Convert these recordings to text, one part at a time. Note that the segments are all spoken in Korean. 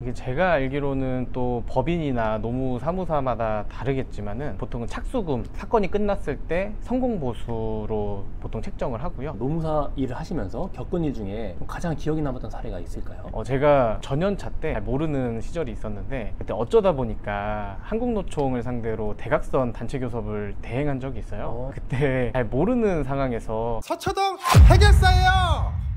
이게 제가 알기로는 또 법인이나 노무사무사마다 다르겠지만은 보통은 착수금 사건이 끝났을 때 성공보수로 보통 책정을 하고요. 노무사 일을 하시면서 겪은 일 중에 가장 기억에 남았던 사례가 있을까요? 제가 전연차 때 잘 모르는 시절이 있었는데 그때 어쩌다 보니까 한국노총을 상대로 대각선 단체 교섭을 대행한 적이 있어요. 그때 잘 모르는 상황에서 서초동 해결사예요.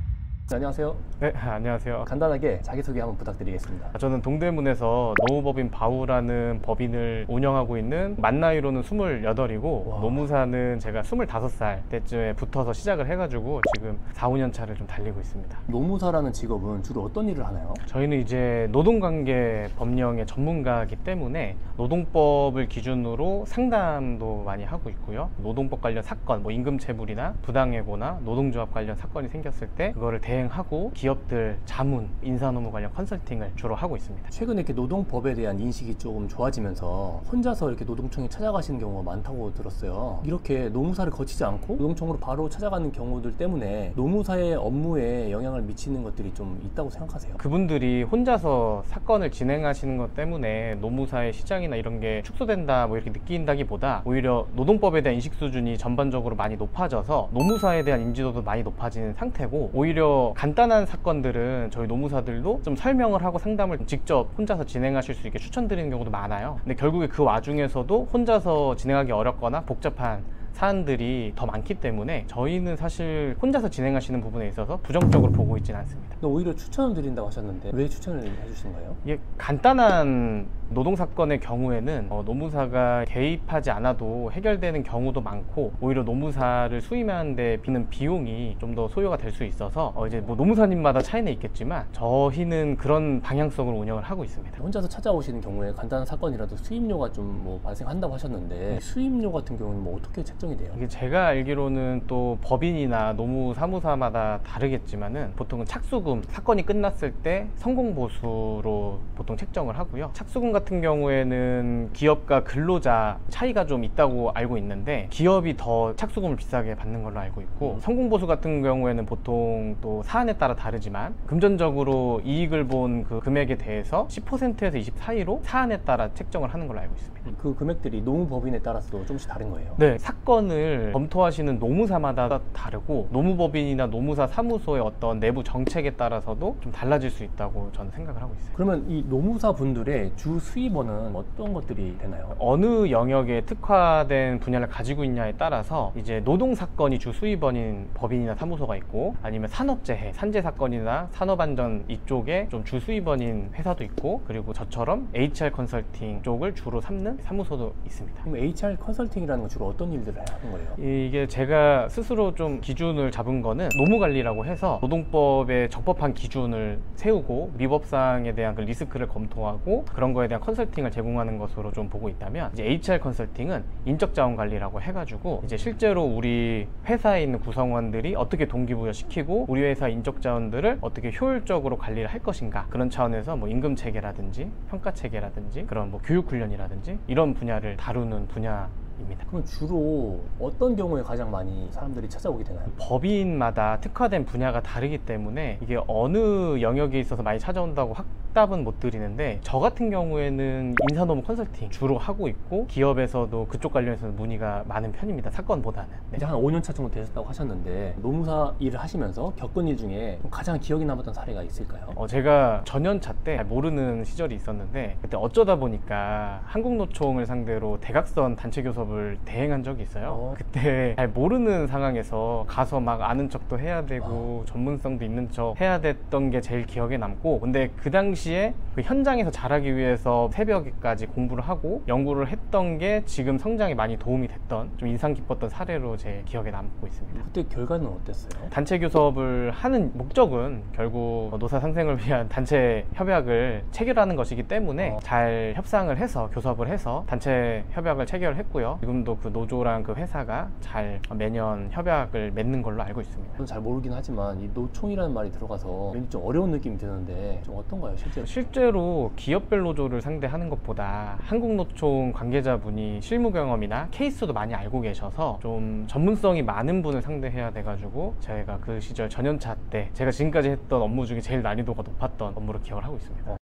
네, 안녕하세요. 네, 안녕하세요. 간단하게 자기소개 한번 부탁드리겠습니다. 저는 동대문에서 노무법인 바우라는 법인을 운영하고 있는 만 나이로는 28이고 노무사는 제가 25살 때쯤에 붙어서 시작을 해가지고 지금 4, 5년 차를 좀 달리고 있습니다. 노무사라는 직업은 주로 어떤 일을 하나요? 저희는 이제 노동관계 법령의 전문가이기 때문에 노동법을 기준으로 상담도 많이 하고 있고요. 노동법 관련 사건, 뭐 임금체불이나 부당해고나 노동조합 관련 사건이 생겼을 때 그거를 대행하고 기업들 자문, 인사노무 관련 컨설팅을 주로 하고 있습니다. 최근에 이렇게 노동법에 대한 인식이 조금 좋아지면서 혼자서 이렇게 노동청에 찾아가시는 경우가 많다고 들었어요. 이렇게 노무사를 거치지 않고 노동청으로 바로 찾아가는 경우들 때문에 노무사의 업무에 영향을 미치는 것들이 좀 있다고 생각하세요? 그분들이 혼자서 사건을 진행하시는 것 때문에 노무사의 시장이나 이런 게 축소된다 뭐 이렇게 느낀다기보다 오히려 노동법에 대한 인식 수준이 전반적으로 많이 높아져서 노무사에 대한 인지도도 많이 높아지는 상태고, 오히려 간단한 사건들은 저희 노무사들도 좀 설명을 하고 상담을 직접 혼자서 진행하실 수 있게 추천드리는 경우도 많아요. 근데 결국에 그 와중에서도 혼자서 진행하기 어렵거나 복잡한 사안들이 더 많기 때문에 저희는 사실 혼자서 진행하시는 부분에 있어서 부정적으로 보고 있지는 않습니다. 근데 오히려 추천을 드린다고 하셨는데 왜 추천을 해주시는 거예요? 이게 간단한 노동사건의 경우에는 노무사가 개입하지 않아도 해결되는 경우도 많고, 오히려 노무사를 수임하는 데 비는 비용이 좀 더 소요가 될 수 있어서 이제 뭐 노무사님마다 차이는 있겠지만 저희는 그런 방향성으로 운영을 하고 있습니다. 혼자서 찾아오시는 경우에 간단한 사건이라도 수임료가 좀 뭐 발생한다고 하셨는데 수임료 같은 경우는 뭐 어떻게 책정이 돼요? 이게 제가 알기로는 또 법인이나 노무사무사마다 다르겠지만은 보통은 착수금 사건이 끝났을 때 성공보수로 보통 책정을 하고요. 착수금 같은 경우에는 기업과 근로자 차이가 좀 있다고 알고 있는데 기업이 더 착수금을 비싸게 받는 걸로 알고 있고, 성공보수 같은 경우에는 보통 또 사안에 따라 다르지만 금전적으로 이익을 본 그 금액에 대해서 10%에서 20 사이로 사안에 따라 책정을 하는 걸로 알고 있습니다. 그 금액들이 노무법인에 따라서 조금씩 다른 거예요? 네, 사건을 검토하시는 노무사마다 다르고 노무법인이나 노무사 사무소의 어떤 내부 정책에 따라서도 좀 달라질 수 있다고 저는 생각을 하고 있어요. 그러면 이 노무사 분들의 주 수입원은 어떤 것들이 되나요? 어느 영역에 특화된 분야를 가지고 있냐에 따라서 이제 노동사건이 주 수입원인 법인이나 사무소가 있고, 아니면 산업재해, 산재사건이나 산업안전 이쪽에 좀 주 수입원인 회사도 있고, 그리고 저처럼 HR 컨설팅 쪽을 주로 삼는 사무소도 있습니다. 그럼 HR 컨설팅이라는 건 주로 어떤 일들을 하는 거예요? 이게 제가 스스로 좀 기준을 잡은 거는 노무관리라고 해서 노동법에 적법한 기준을 세우고 위법사항에 대한 그 리스크를 검토하고 그런 거에 대한 컨설팅을 제공하는 것으로 좀 보고 있다면, 이제 HR 컨설팅은 인적자원관리라고 해가지고 이제 실제로 우리 회사에 있는 구성원들이 어떻게 동기부여시키고 우리 회사 인적자원들을 어떻게 효율적으로 관리를 할 것인가, 그런 차원에서 뭐 임금체계라든지 평가체계라든지 그런 뭐 교육훈련이라든지 이런 분야를 다루는 분야입니다. 그럼 주로 어떤 경우에 가장 많이 사람들이 찾아오게 되나요? 법인마다 특화된 분야가 다르기 때문에 이게 어느 영역에 있어서 많이 찾아온다고 확답은 못 드리는데, 저 같은 경우에는 인사노무 컨설팅 주로 하고 있고 기업에서도 그쪽 관련해서 문의가 많은 편입니다. 사건보다는. 네. 이제 한 5년 차 정도 되셨다고 하셨는데 노무사 일을 하시면서 겪은 일 중에 가장 기억에 남았던 사례가 있을까요? 제가 전연차 때 잘 모르는 시절이 있었는데 그때 어쩌다 보니까 한국노총을 상대로 대각선 단체 교섭을 대행한 적이 있어요. 그때 잘 모르는 상황에서 가서 막 아는 척도 해야 되고 전문성도 있는 척 해야 됐던 게 제일 기억에 남고, 근데 그 당시에 그 현장에서 잘하기 위해서 새벽에까지 공부를 하고 연구를 했던 게 지금 성장에 많이 도움이 됐던 좀 인상 깊었던 사례로 제 기억에 남고 있습니다. 그때 결과는 어땠어요? 단체 교섭을 하는 목적은 결국 노사 상생을 위한 단체 협약을 체결하는 것이기 때문에 잘 협상을 해서 교섭을 해서 단체 협약을 체결했고요. 지금도 그 노조랑 그 회사가 잘 매년 협약을 맺는 걸로 알고 있습니다. 저는 잘 모르긴 하지만 이 노총이라는 말이 들어가서 왠지 좀 어려운 느낌이 드는데 좀 어떤가요, 실제로? 실제로 기업별 노조를 상대하는 것보다 한국노총 관계자분이 실무 경험이나 케이스도 많이 알고 계셔서 좀 전문성이 많은 분을 상대해야 돼가지고 제가 그 시절 전연차 때 제가 지금까지 했던 업무 중에 제일 난이도가 높았던 업무로 기억을 하고 있습니다.